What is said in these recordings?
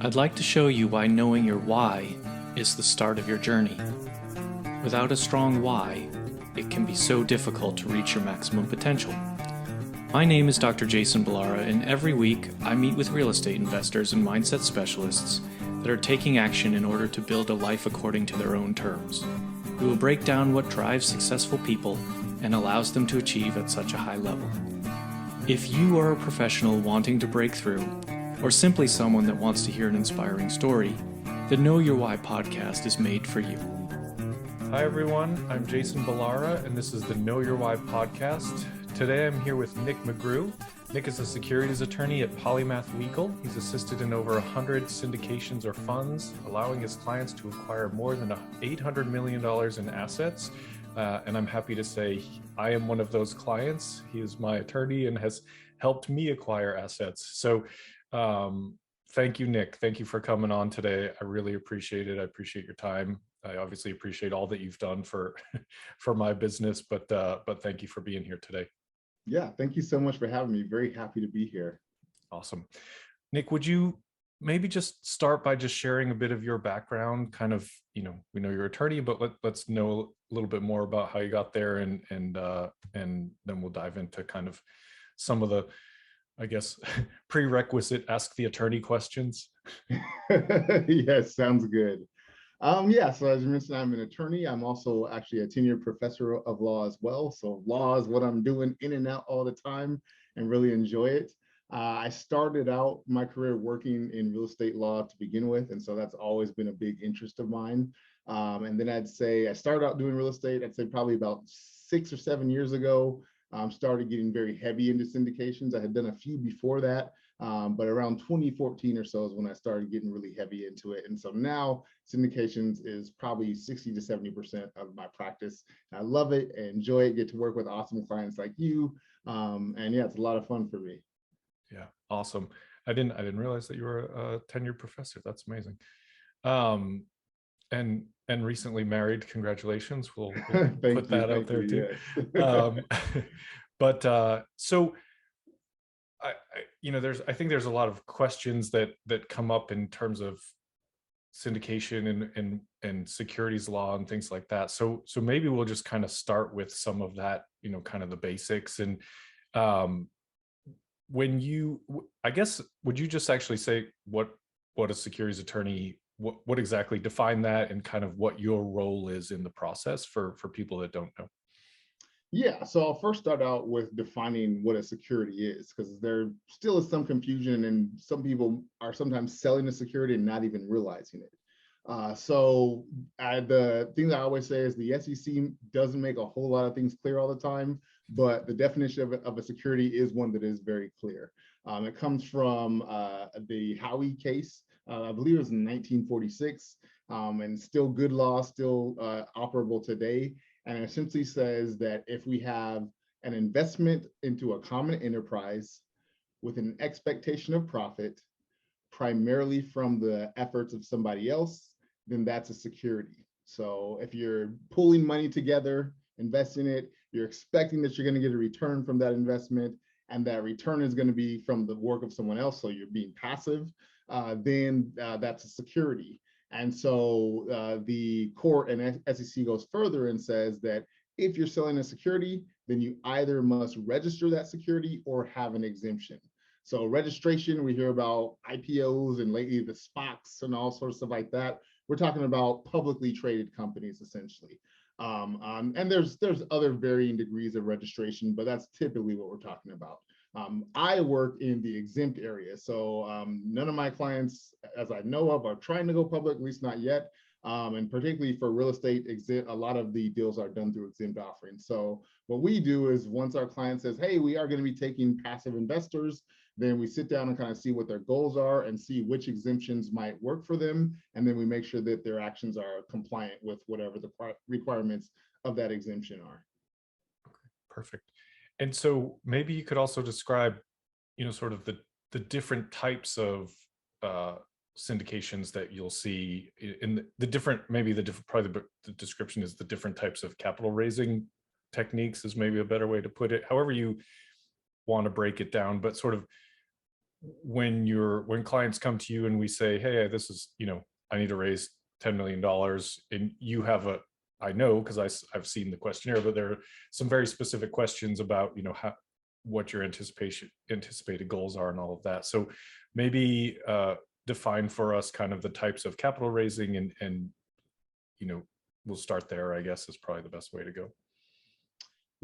I'd like to show you why knowing your why is the start of your journey. Without a strong why, it can be so difficult to reach your maximum potential. My name is Dr. Jason Balara, and every week I meet with real estate investors and mindset specialists that are taking action in order to build a life according to their own terms. We will break down what drives successful people and allows them to achieve at such a high level. If you are a professional wanting to break through, or simply someone that wants to hear an inspiring story, the Know Your Why podcast is made for you. Hi everyone, I'm Jason Balara, and this is the Know Your Why podcast. Today I'm here with Nic McGrue. Nic is a securities attorney at Polymath Legal. He's assisted in over 100 syndications or funds, allowing his clients to acquire more than $800 million in assets. And I'm happy to say I am one of those clients. He is my attorney and has helped me acquire assets. So thank you, Nic. Thank you for coming on today. I really appreciate it. I appreciate your time. I obviously appreciate all that you've done for my business, but thank you for being here today. Yeah, thank you so much for having me. Very happy to be here. Awesome. Nic, would you maybe just start by just sharing a bit of your background? Kind of, we know you're an attorney, but let's know a little bit more about how you got there, and then we'll dive into kind of some of the, I guess, prerequisite ask the attorney questions. Yes, sounds good. Yeah, so as you mentioned, I'm an attorney. I'm also actually a tenured professor of law as well. So law is what I'm doing in and out all the time and really enjoy it. I started out my career working in real estate law to begin with, and so that's always been a big interest of mine. And then I'd say I started out doing real estate, I'd say probably about 6 or 7 years ago. Started getting very heavy into syndications. I had done a few before that, but around 2014 or so is when I started getting really heavy into it. And so now syndications is probably 60 to 70% of my practice. I love it and enjoy it, get to work with awesome clients like you. And yeah, it's a lot of fun for me. Yeah, awesome. I didn't realize that you were a tenured professor. That's amazing. And recently married. Congratulations. We'll put that out there too. Yes. But so I think there's a lot of questions that come up in terms of syndication and securities law and things like that. So maybe we'll just kind of start with some of that, kind of the basics. And I guess, would you just actually say what a securities attorney, what exactly define that, and kind of what your role is in the process for people that don't know? Yeah, so I'll first start out with defining what a security is, because there still is some confusion and some people are sometimes selling a security and not even realizing it. The thing that I always say is the SEC doesn't make a whole lot of things clear all the time, but the definition of a security is one that is very clear. It comes from the Howey case. I believe it was in 1946, and still good law, still operable today. And it essentially says that if we have an investment into a common enterprise with an expectation of profit, primarily from the efforts of somebody else, then that's a security. So if you're pooling money together, investing it, you're expecting that you're going to get a return from that investment, and that return is going to be from the work of someone else, so you're being passive, then that's a security. And so the court and SEC goes further and says that if you're selling a security, then you either must register that security or have an exemption. So registration, we hear about IPOs and lately the SPACs and all sorts of like that. We're talking about publicly traded companies, essentially. And there's other varying degrees of registration, but that's typically what we're talking about. I work in the exempt area, so none of my clients, as I know of, are trying to go public, at least not yet. And particularly for real estate, a lot of the deals are done through exempt offerings. So what we do is once our client says, hey, we are going to be taking passive investors, then we sit down and kind of see what their goals are and see which exemptions might work for them. And then we make sure that their actions are compliant with whatever the requirements of that exemption are. Okay, perfect. And so maybe you could also describe, sort of the different types of syndications that you'll see in the different, probably the description is the different types of capital raising techniques is maybe a better way to put it, however you want to break it down, but sort of when clients come to you and we say, hey, this is, I need to raise $10 million, and you have I know because I've seen the questionnaire, but there are some very specific questions about, what your anticipated goals are and all of that. So maybe define for us kind of the types of capital raising, and we'll start there, I guess, is probably the best way to go.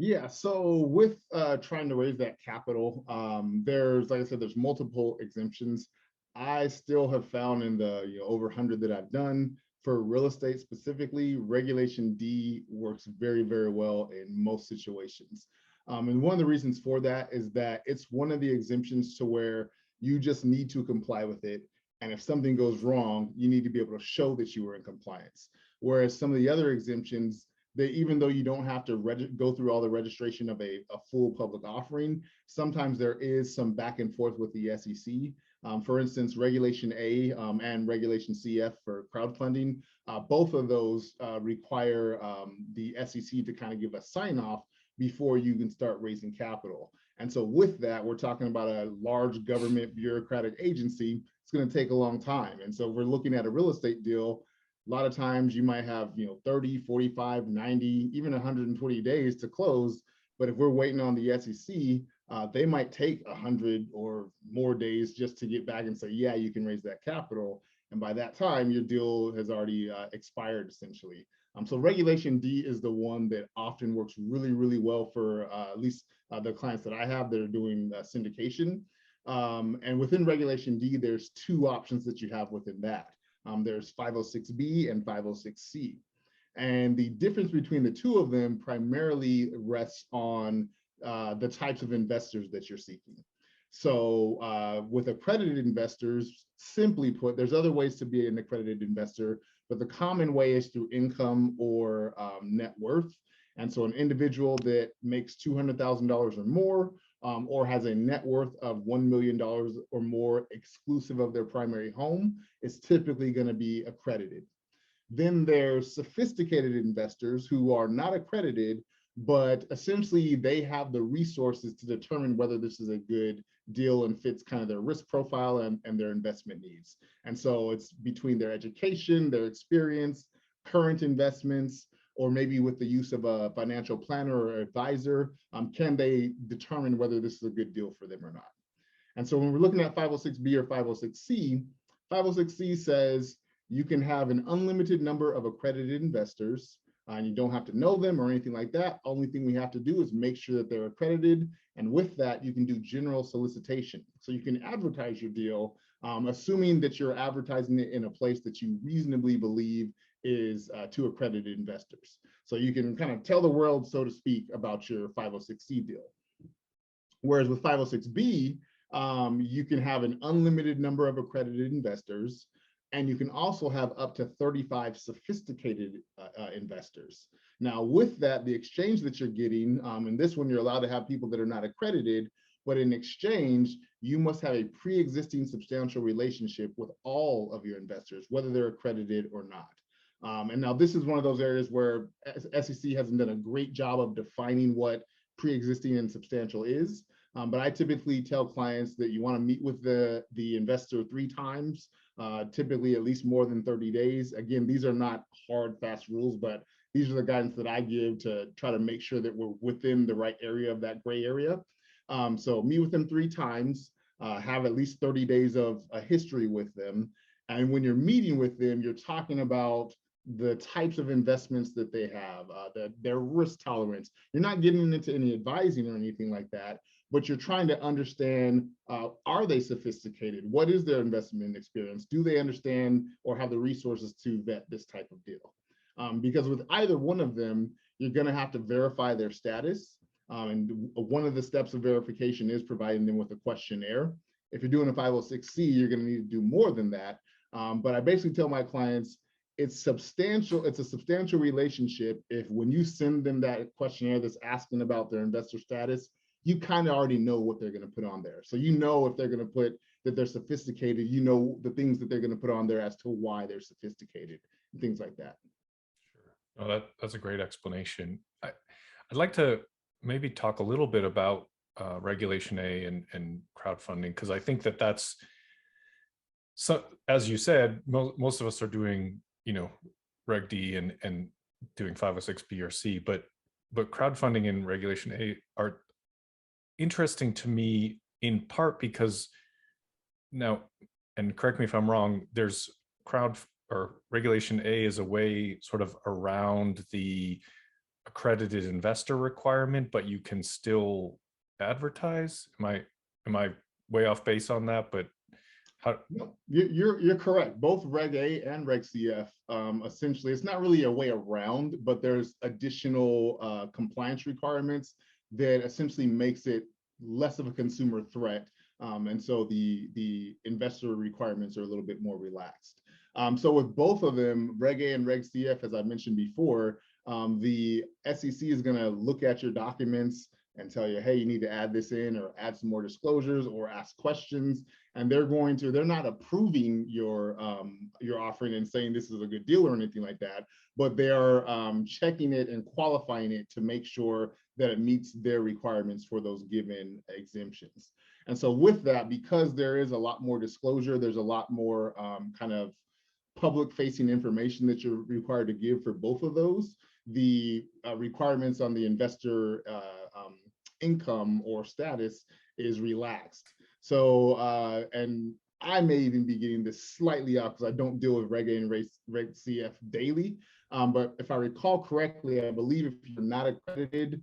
Yeah, so with trying to raise that capital, there's, like I said, there's multiple exemptions. I still have found in the over 100 that I've done for real estate specifically, Regulation D works very, very well in most situations. And one of the reasons for that is that it's one of the exemptions to where you just need to comply with it. And if something goes wrong, you need to be able to show that you were in compliance. Whereas some of the other exemptions, that even though you don't have to go through all the registration of a full public offering, sometimes there is some back and forth with the SEC. For instance, Regulation A and Regulation CF for crowdfunding, both of those require the SEC to kind of give a sign off before you can start raising capital. And so with that, we're talking about a large government bureaucratic agency. It's going to take a long time. And so if we're looking at a real estate deal, a lot of times you might have 30, 45, 90, even 120 days to close. But if we're waiting on the SEC, they might take 100 or more days just to get back and say, yeah, you can raise that capital. And by that time, your deal has already expired, essentially. So Regulation D is the one that often works really, really well for at least the clients that I have that are doing syndication. And within Regulation D, there's two options that you have within that. There's 506B and 506C. And the difference between the two of them primarily rests on the types of investors that you're seeking. So with accredited investors, simply put, there's other ways to be an accredited investor, but the common way is through income or net worth. And so an individual that makes $200,000 or more, or has a net worth of $1 million or more exclusive of their primary home is typically going to be accredited. Then there's sophisticated investors who are not accredited, but essentially they have the resources to determine whether this is a good deal and fits kind of their risk profile and their investment needs. And so it's between their education, their experience, current investments, or maybe with the use of a financial planner or advisor, can they determine whether this is a good deal for them or not? And so when we're looking at 506B or 506C, 506C says you can have an unlimited number of accredited investors, and you don't have to know them or anything like that. Only thing we have to do is make sure that they're accredited. And with that, you can do general solicitation. So you can advertise your deal, assuming that you're advertising it in a place that you reasonably believe is to accredited investors. So you can kind of tell the world, so to speak, about your 506C deal. Whereas with 506B, you can have an unlimited number of accredited investors, and you can also have up to 35 sophisticated investors. Now, with that, the exchange that you're getting, and this one, you're allowed to have people that are not accredited, but in exchange, you must have a pre-existing substantial relationship with all of your investors, whether they're accredited or not. And now this is one of those areas where SEC hasn't done a great job of defining what pre-existing and substantial is. But I typically tell clients that you want to meet with the investor 3 times, typically at least more than 30 days. Again, these are not hard, fast rules, but these are the guidance that I give to try to make sure that we're within the right area of that gray area. So meet with them 3 times, have at least 30 days of a history with them. And when you're meeting with them, you're talking about the types of investments that they have, their risk tolerance. You're not getting into any advising or anything like that, but you're trying to understand, are they sophisticated? What is their investment experience? Do they understand or have the resources to vet this type of deal? Because with either one of them, you're gonna have to verify their status. And one of the steps of verification is providing them with a questionnaire. If you're doing a 506C, you're gonna need to do more than that. But I basically tell my clients, it's a substantial relationship if when you send them that questionnaire that's asking about their investor status, you kind of already know what they're going to put on there. So you know if they're going to put that they're sophisticated, you know the things that they're going to put on there as to why they're sophisticated, and things like that. Sure. Oh, that's a great explanation. I'd like to maybe talk a little bit about Regulation A and crowdfunding? Because I think that's, so as you said, most of us are doing, Reg D and doing 506B or C, but crowdfunding and Regulation A are interesting to me in part because now, and correct me if I'm wrong, there's Regulation A is a way sort of around the accredited investor requirement, but you can still advertise. Am I way off base on that? But how? No, you're correct. Both Reg A and Reg CF, essentially, it's not really a way around, but there's additional compliance requirements that essentially makes it less of a consumer threat. And so the investor requirements are a little bit more relaxed. So with both of them, Reg A and Reg CF, as I mentioned before, the SEC is going to look at your documents and tell you, hey, you need to add this in or add some more disclosures or ask questions. And they're not approving your offering and saying this is a good deal or anything like that, but they're checking it and qualifying it to make sure that it meets their requirements for those given exemptions. And so with that, because there is a lot more disclosure, there's a lot more kind of public facing information that you're required to give for both of those. The requirements on the investor income or status is relaxed. So, and I may even be getting this slightly off because I don't deal with Reg A and Reg CF daily. But if I recall correctly, I believe if you're not accredited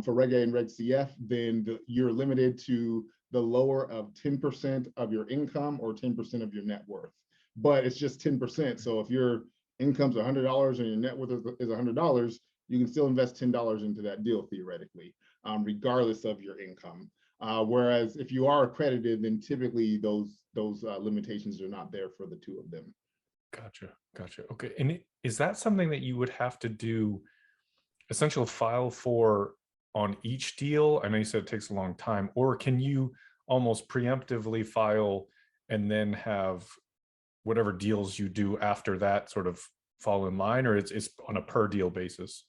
for Reg A and Reg CF, then you're limited to the lower of 10% of your income or 10% of your net worth. But it's just 10%. So if your income's $100 and your net worth is $100, you can still invest $10 into that deal theoretically, regardless of your income. Whereas if you are accredited, then typically those limitations are not there for the two of them. Gotcha. Okay. And is that something that you would have to do, essentially file for on each deal? I know you said it takes a long time, or can you almost preemptively file and then have whatever deals you do after that sort of fall in line, or it's on a per deal basis?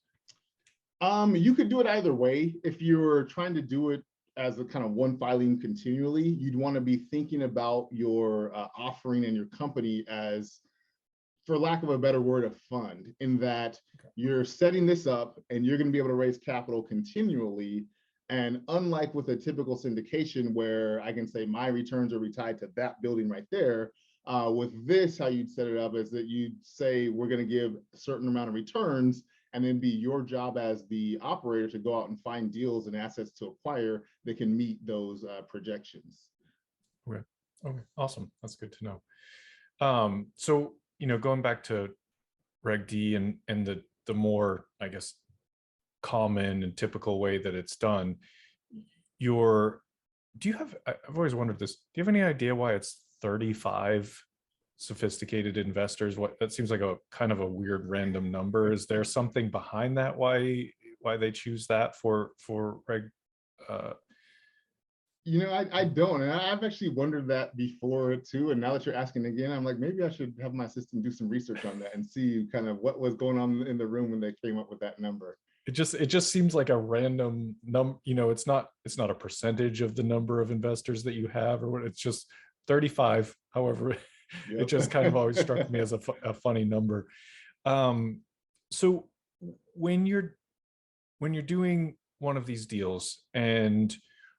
You could do it either way. If you're trying to do it as a kind of one filing continually, you'd want to be thinking about your offering and your company as, for lack of a better word, a fund, in that you're setting this up and you're going to be able to raise capital continually. And unlike with a typical syndication where I can say my returns are tied to that building right there, with this, how you'd set it up is that you'd say, we're going to give a certain amount of returns, and then be your job as the operator to go out and find deals and assets to acquire that can meet those projections. Okay. Awesome. That's good to know. So, going back to Reg D and the more, I guess, common and typical way that it's done, I've always wondered this, do you have any idea why it's 35 sophisticated investors? That seems like a kind of a weird random number. Is there something behind that, why they choose that for Reg? I don't, and I've actually wondered that before too. And now that you're asking again, I'm like, maybe I should have my assistant do some research on that and see kind of what was going on in the room when they came up with that number. It just seems like a random number. It's not a percentage of the number of investors that you have, or what. It's just 35. However, yep. It just kind of always struck me as a funny number. So when you're doing one of these deals, and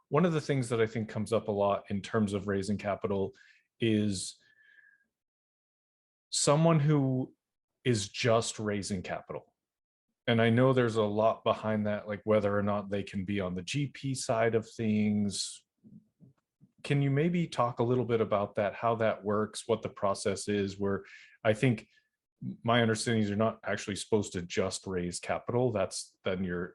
one of the things that I think comes up a lot in terms of raising capital is someone who is just raising capital. And I know there's a lot behind that, like whether or not they can be on the GP side of things. Can you maybe talk a little bit about that, how that works, what the process is, where I think my understanding is you're not actually supposed to just raise capital. That's then you're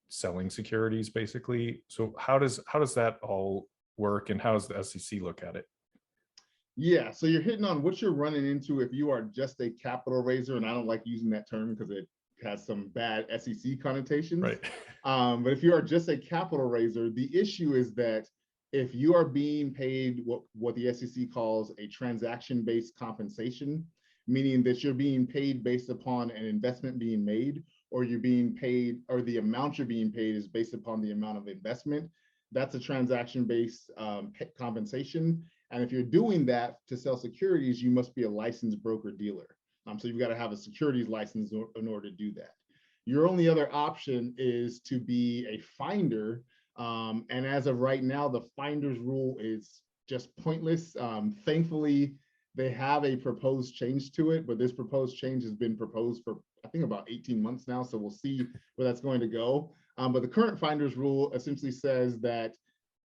selling securities basically. So how does that all work, and how does the SEC look at it? Yeah, so you're hitting on what you're running into if you are just a capital raiser, and I don't like using that term because it has some bad SEC connotations. Right. But if you are just a capital raiser, the issue is that if you are being paid what the SEC calls a transaction-based compensation, meaning that you're being paid based upon an investment being made, or you're being paid, or the amount you're being paid is based upon the amount of investment, that's a transaction-based compensation. And if you're doing that to sell securities, you must be a licensed broker dealer. So you've got to have a securities license in order to do that. Your only other option is to be a finder. And as of right now, the finder's rule is just pointless. Thankfully, they have a proposed change to it, but this proposed change has been proposed for, I think, about 18 months now. So we'll see where that's going to go. But the current finder's rule essentially says that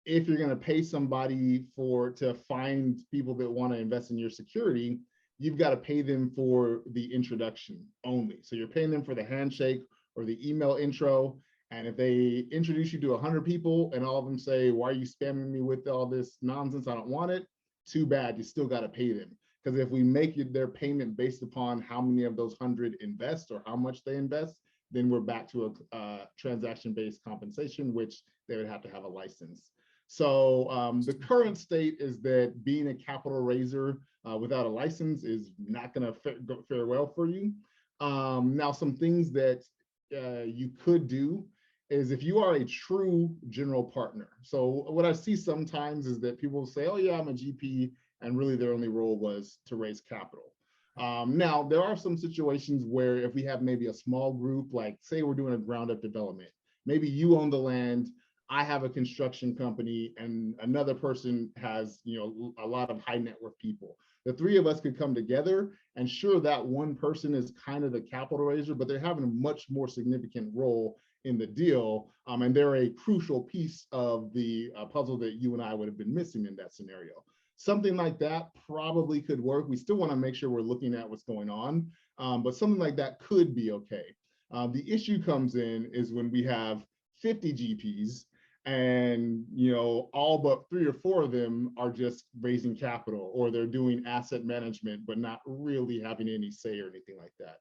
if you're going to pay somebody to find people that want to invest in your security, you've got to pay them for the introduction only. So you're paying them for the handshake or the email intro. And if they introduce you to 100 people and all of them say, why are you spamming me with all this nonsense? I don't want it. Too bad, you still got to pay them. Because if we make their payment based upon how many of those 100 invest or how much they invest, then we're back to a transaction-based compensation, which they would have to have a license. So the current state is that being a capital raiser without a license is not going to fare well for you. Now, some things that you could do is if you are a true general partner. So what I see sometimes is that people say, oh yeah, I'm a GP, and really their only role was to raise capital. Now, there are some situations where if we have maybe a small group, like say we're doing a ground up development, maybe you own the land, I have a construction company, and another person has, a lot of high net worth people. The three of us could come together, and sure, that one person is kind of the capital raiser, but they're having a much more significant role in the deal, and they're a crucial piece of the puzzle that you and I would have been missing in that scenario. Something like that probably could work. We still want to make sure we're looking at what's going on, but something like that could be okay. The issue comes in is when we have 50 GPs and all but 3 or 4 of them are just raising capital, or they're doing asset management but not really having any say or anything like that.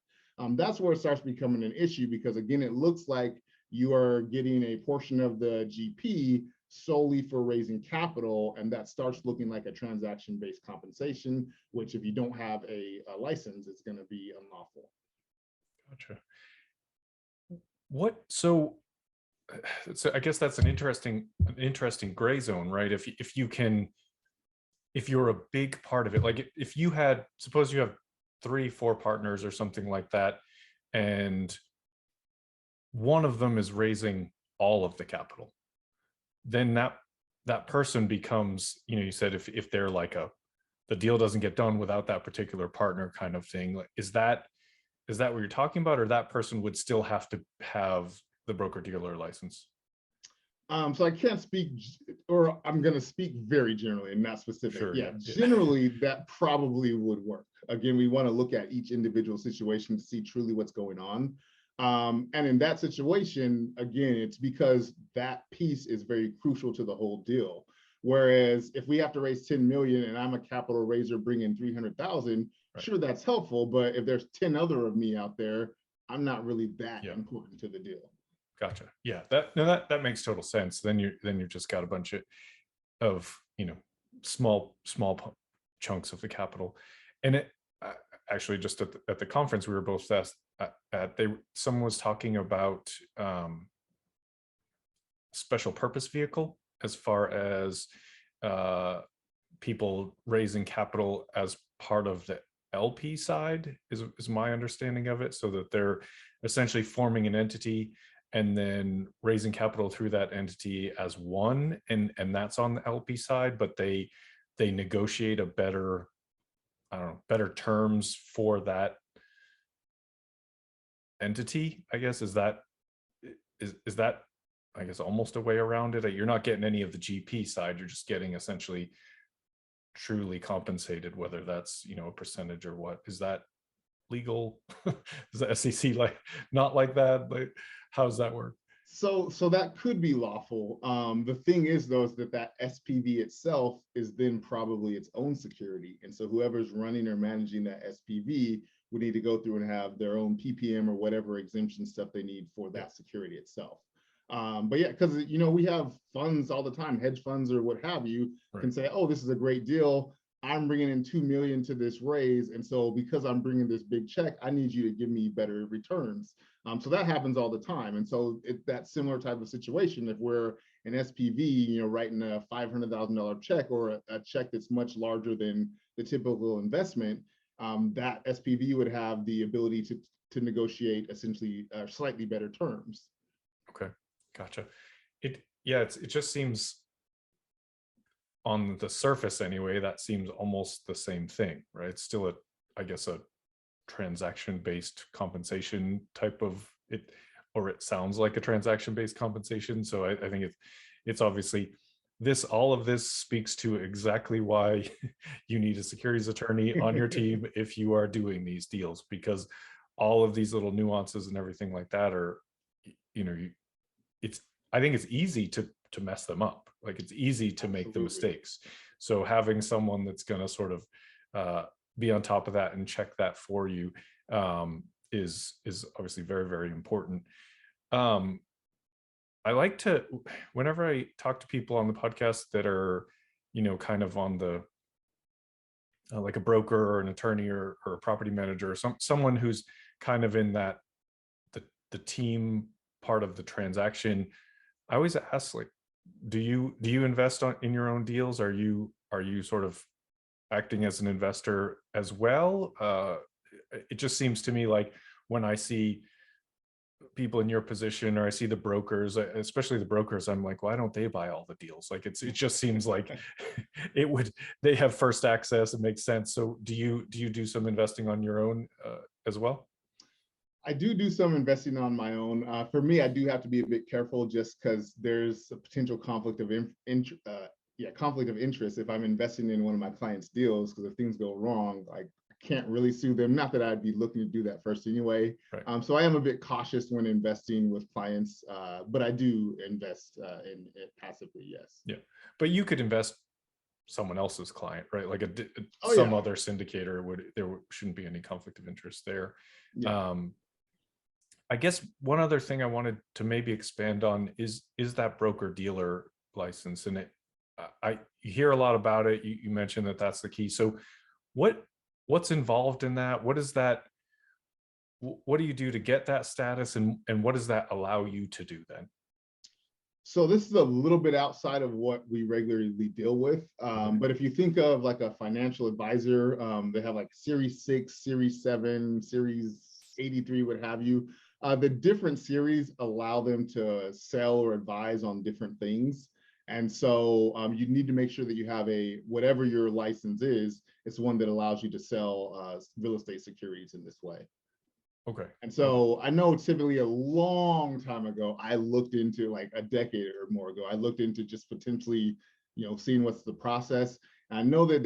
That's where it starts becoming an issue, because again, it looks like you are getting a portion of the GP solely for raising capital, and that starts looking like a transaction-based compensation, which if you don't have a license, it's going to be unlawful. Gotcha. So I guess that's an interesting gray zone, right? If you're a big part of it, like if you had, suppose you have 3-4 partners or something like that, and one of them is raising all of the capital, then that person becomes, you said if they're like the deal doesn't get done without that particular partner kind of thing. Like, is that what you're talking about, or that person would still have to have the broker-dealer license? So I can't speak, or I'm going to speak very generally and not specific. Sure, yeah, generally that probably would work. Again, we want to look at each individual situation to see truly what's going on. And in that situation, again, it's because that piece is very crucial to the whole deal. Whereas if we have to raise 10 million and I'm a capital raiser bringing 300,000, right, sure, that's helpful. But if there's 10 other of me out there, I'm not really that important to the deal. Gotcha. Yeah, that makes total sense. Then you've just got a bunch of small chunks of the capital. And it actually, just at the conference we were both at, someone was talking about special purpose vehicle, as far as people raising capital as part of the LP side is my understanding of it, so that they're essentially forming an entity and then raising capital through that entity as one, and that's on the LP side, but they negotiate a better terms for that entity, I guess. Is that I guess almost a way around it? You're not getting any of the GP side, you're just getting essentially truly compensated, whether that's a percentage or what. Is that legal? Is the SEC not like that? Like, how does that work? So that could be lawful. The thing is, though, is that SPV itself is then probably its own security, and so whoever's running or managing that SPV would need to go through and have their own PPM or whatever exemption stuff they need for that security itself. But yeah, because we have funds all the time, hedge funds or what have you, can say, oh, this is a great deal, I'm bringing in 2 million to this raise, and so because I'm bringing this big check, I need you to give me better returns. So that happens all the time. And so that similar type of situation, if we're an SPV, writing a $500,000 check or a check that's much larger than the typical investment, that SPV would have the ability to negotiate essentially slightly better terms. Okay, gotcha. It just seems, on the surface anyway, that seems almost the same thing, right? It's still I guess a transaction-based compensation type of it, or it sounds like a transaction-based compensation. So I think it's obviously all of this speaks to exactly why you need a securities attorney on your team if you are doing these deals, because all of these little nuances and everything like that are, I think it's easy to mess them up. Like, it's easy to make the mistakes. So having someone that's going to sort of be on top of that and check that for you is obviously very, very important. I like to, whenever I talk to people on the podcast that are, kind of on the like a broker or an attorney or a property manager, or someone who's kind of in that the team part of the transaction, I always ask, like, do you invest in your own deals? Are you sort of acting as an investor as well? It just seems to me like when I see people in your position, or I see the brokers, especially the brokers, I'm like, why don't they buy all the deals? Like, it just seems like they have first access. It makes sense. So do you do some investing on your own as well? I do some investing on my own. For me, I do have to be a bit careful just because there's a potential conflict of interest if I'm investing in one of my clients' deals, because if things go wrong, I can't really sue them. Not that I'd be looking to do that first anyway. Right. So I am a bit cautious when investing with clients, but I do invest in it passively, yes. Yeah, but you could invest someone else's client, right? Like some other syndicator there shouldn't be any conflict of interest there. Yeah. I guess one other thing I wanted to maybe expand on is that broker dealer license. And you hear a lot about it. You mentioned that that's the key. So what's involved in that? What is that? What do you do to get that status? And what does that allow you to do then? So this is a little bit outside of what we regularly deal with. But if you think of like a financial advisor, they have like Series 6, Series 7, Series 83, what have you. The different series allow them to sell or advise on different things. And so you need to make sure that you have whatever your license is, it's one that allows you to sell real estate securities in this way. Okay. And so I know typically a long time ago, I looked into, like a decade or more ago, I looked into just potentially, seeing what's the process. And I know that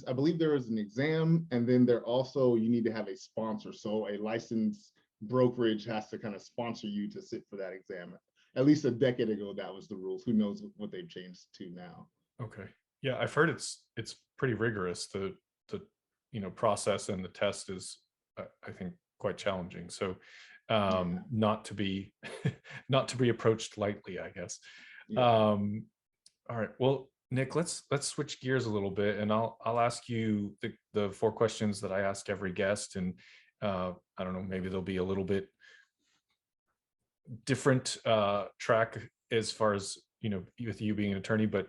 I believe there is an exam, and then you need to have a sponsor. So a licensed brokerage has to kind of sponsor you to sit for that exam. At least a decade ago, that was the rules. Who knows what they've changed to now. Okay. Yeah, I've heard it's pretty rigorous. The process and the test is, I think, quite challenging. So not to be approached lightly, I guess. Yeah. All right. Well, Nic, let's switch gears a little bit, and I'll ask you the 4 questions that I ask every guest, and I don't know, maybe there'll be a little bit different track as far as with you being an attorney, but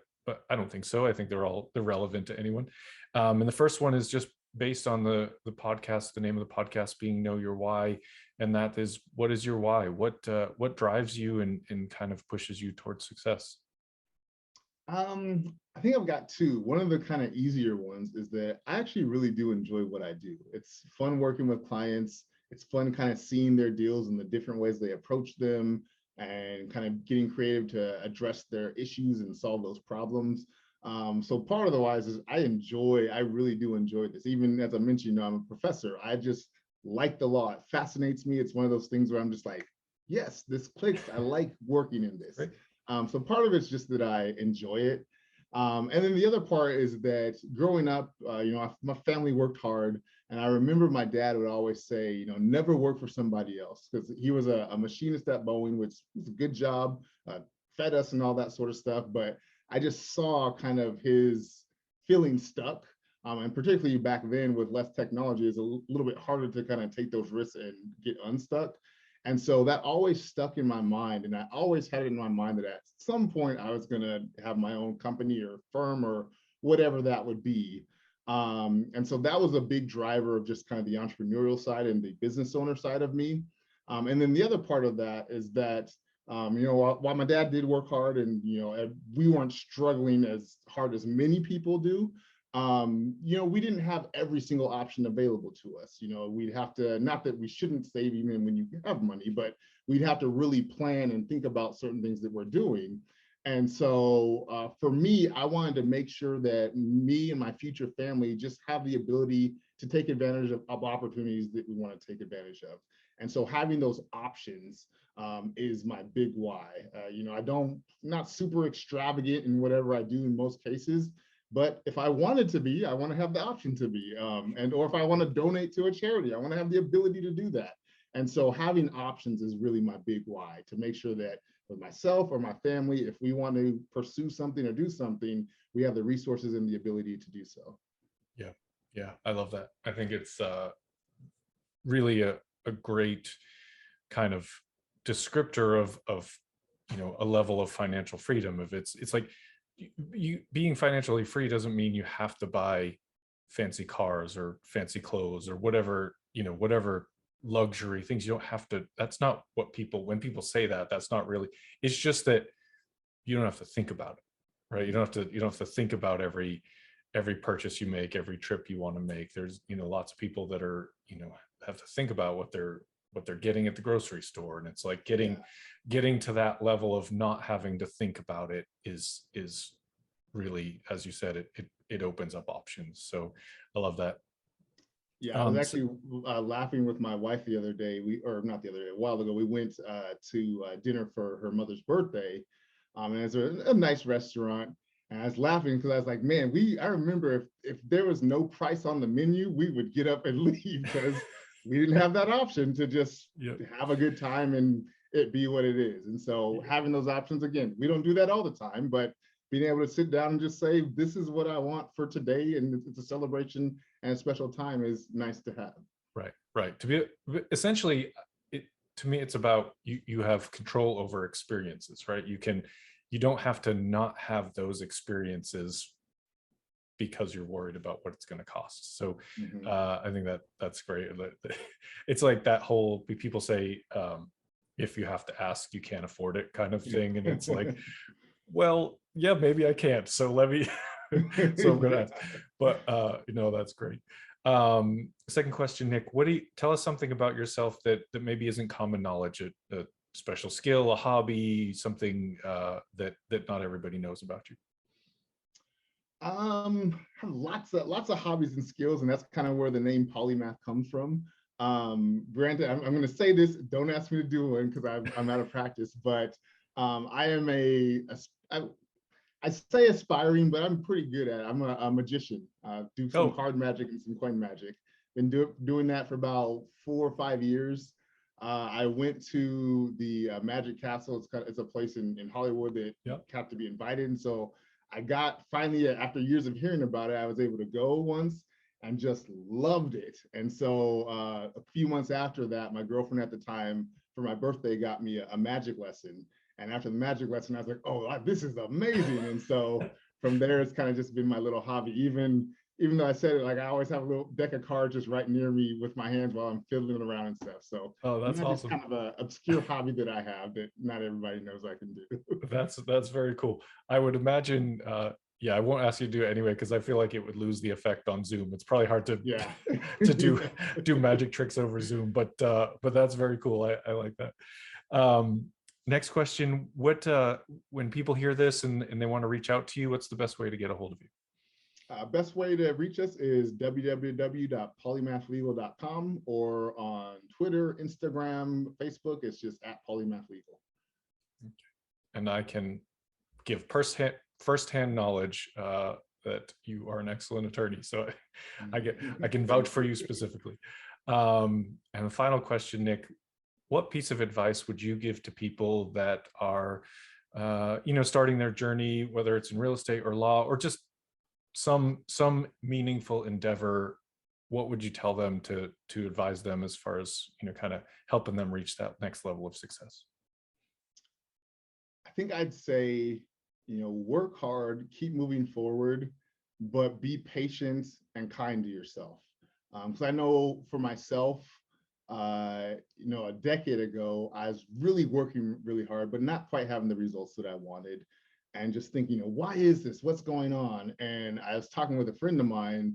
I don't think so. I think they're relevant to anyone. And the first one is just based on the podcast, the name of the podcast being Know Your Why, and that is, what is your why? What drives you and kind of pushes you towards success? I think I've got 2. One of the kind of easier ones is that I actually really do enjoy what I do. It's fun working with clients. It's fun kind of seeing their deals and the different ways they approach them, and kind of getting creative to address their issues and solve those problems. So part of the why is I really do enjoy this. Even as I mentioned, I'm a professor. I just like the law. It fascinates me. It's one of those things where I'm just like, yes, this clicks. I like working in this. Right. So part of it's just that I enjoy it. And then the other part is that growing up, my family worked hard. And I remember my dad would always say, never work for somebody else, because he was a machinist at Boeing, which was a good job, fed us and all that sort of stuff. But I just saw kind of his feeling stuck. And particularly back then with less technology, it's a little bit harder to kind of take those risks and get unstuck. And so that always stuck in my mind. And I always had it in my mind that at some point I was going to have my own company or firm or whatever that would be. And so that was a big driver of just kind of the entrepreneurial side and the business owner side of me. And then the other part of that is that, while my dad did work hard and, we weren't struggling as hard as many people do, we didn't have every single option available to us. We'd have to, not that we shouldn't save even when you have money, but we'd have to really plan and think about certain things that we're doing. And so for me, I wanted to make sure that me and my future family just have the ability to take advantage of opportunities that we want to take advantage of. And so having those options is my big why. Not super extravagant in whatever I do in most cases, but if I wanted to be, I want to have the option to be, or if I want to donate to a charity, I want to have the ability to do that. And so having options is really my big why, to make sure that with myself or my family, if we want to pursue something or do something, we have the resources and the ability to do so. Yeah, I love that. I think it's really a great kind of descriptor of a level of financial freedom. If it's like you being financially free doesn't mean you have to buy fancy cars or fancy clothes or whatever luxury things. You don't have to. That's not what when people say that, that's not really. It's just that you don't have to think about it, right? You don't have to think about every purchase you make, every trip you want to make. There's lots of people that are have to think about what they're getting at the grocery store, and it's like getting to that level of not having to think about it is really, as you said, it opens up options. So I love that. Yeah, I was actually laughing with my wife the other day. A while ago, we went to dinner for her mother's birthday, and it's a nice restaurant. And I was laughing because I was like, man, I remember if there was no price on the menu, we would get up and leave because we didn't have that option to just have a good time and it be what it is. And so having those options, again, we don't do that all the time, but being able to sit down and just say, this is what I want for today, and it's a celebration and a special time, is nice to have. Right. To be essentially, to me, it's about you have control over experiences, right? You don't have to not have those experiences because you're worried about what it's going to cost. So I think that's great. It's like that whole, people say, if you have to ask, you can't afford it kind of thing. And it's like, well, yeah, maybe I can't. So let me, so I'm going to ask. But, that's great. Second question, Nick, tell us something about yourself that maybe isn't common knowledge, a special skill, a hobby, something that not everybody knows about you. I have lots of hobbies and skills, and that's kind of where the name Polymath comes from. Granted, I'm going to say this, don't ask me to do one because I'm out of practice, but I am I say aspiring, but I'm pretty good at it. I'm a magician. Do some card magic and some coin magic. Been doing that for about 4 or 5 years. I went to the Magic Castle. It's a place in Hollywood that you have to be invited. And so I got finally, after years of hearing about it, I was able to go once and just loved it. And so a few months after that, my girlfriend at the time for my birthday got me a magic lesson. And after the magic lesson, I was like, oh, this is amazing. And so from there, it's kind of just been my little hobby. Even though I said it, like I always have a little deck of cards just right near me with my hands while I'm fiddling around and stuff. So that's awesome. Just kind of an obscure hobby that I have that not everybody knows I can do. That's very cool. I would imagine, I won't ask you to do it anyway, because I feel like it would lose the effect on Zoom. It's probably hard to to do magic tricks over Zoom, but that's very cool. I like that. Next question, when people hear this and they want to reach out to you, what's the best way to get a hold of you? Best way to reach us is www.polymathlegal.com, or on Twitter, Instagram, Facebook, it's just @polymathlegal. Okay. And I can give firsthand knowledge that you are an excellent attorney. So I can vouch for you specifically. And the final question, Nick, what piece of advice would you give to people that are, starting their journey, whether it's in real estate or law, or just some meaningful endeavor what would you tell them to advise them as far as, kind of helping them reach that next level of success? I think I'd say, work hard, keep moving forward, but be patient and kind to yourself. Because I know for myself, a decade ago, I was really working really hard, but not quite having the results that I wanted. And just thinking, why is this? What's going on? And I was talking with a friend of mine,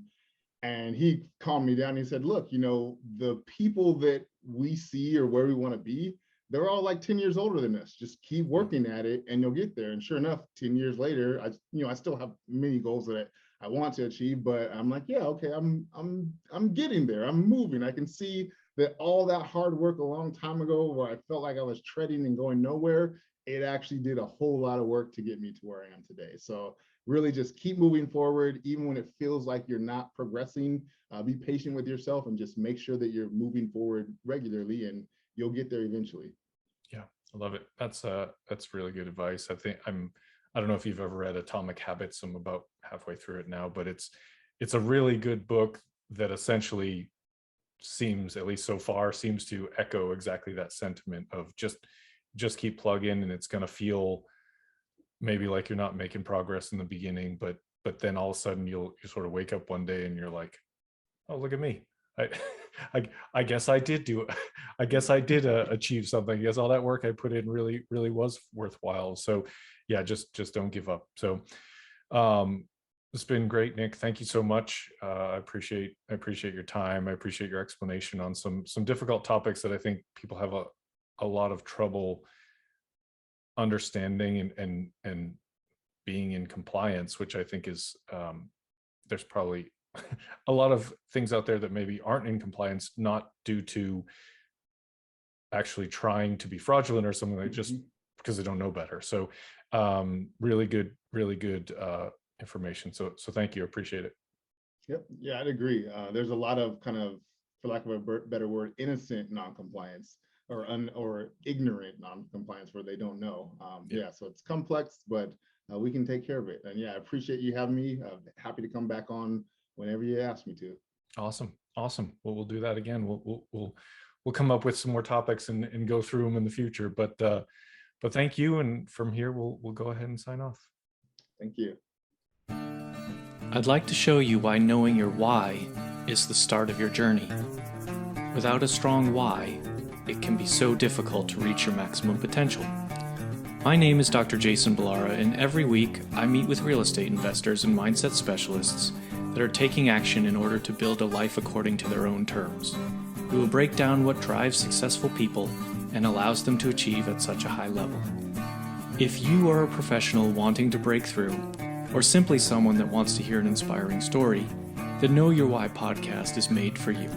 and he calmed me down. He said, look, the people that we see or where we want to be, they're all like 10 years older than us. Just keep working at it and you'll get there. And sure enough, 10 years later, I still have many goals that I want to achieve, but I'm like, yeah, okay, I'm getting there. I'm moving. I can see that all that hard work a long time ago where I felt like I was treading and going nowhere, it actually did a whole lot of work to get me to where I am today. So really just keep moving forward, even when it feels like you're not progressing. Be patient with yourself and just make sure that you're moving forward regularly, and you'll get there eventually. Yeah, I love it. That's really good advice. I don't know if you've ever read Atomic Habits. I'm about halfway through it now, but it's a really good book that essentially seems, at least so far, seems to echo exactly that sentiment of just keep plugging, and it's going to feel maybe like you're not making progress in the beginning, but then all of a sudden you sort of wake up one day and you're like, oh, look at me. I guess I did achieve something. I guess all that work I put in really was worthwhile. So yeah, just don't give up. So it's been great, Nic. Thank you so much. I appreciate your time. I appreciate your explanation on some difficult topics that I think people have a lot of trouble understanding and being in compliance, which I think is there's probably a lot of things out there that maybe aren't in compliance, not due to actually trying to be fraudulent or something, like just because they don't know better. So really good information. So thank you. Appreciate it. Yep. Yeah, I'd agree. There's a lot of kind of, for lack of a better word, innocent non-compliance or ignorant non-compliance where they don't know. Yeah, so it's complex, but we can take care of it. And yeah, I appreciate you having me. Happy to come back on whenever you ask me to. Awesome. Well, we'll do that again. We'll come up with some more topics and go through them in the future. But thank you. And from here, we'll go ahead and sign off. Thank you. I'd like to show you why knowing your why is the start of your journey. Without a strong why, it can be so difficult to reach your maximum potential. My name is Dr. Jason Balara, and every week I meet with real estate investors and mindset specialists that are taking action in order to build a life according to their own terms. We will break down what drives successful people and allows them to achieve at such a high level. If you are a professional wanting to break through, or simply someone that wants to hear an inspiring story, the Know Your Why podcast is made for you.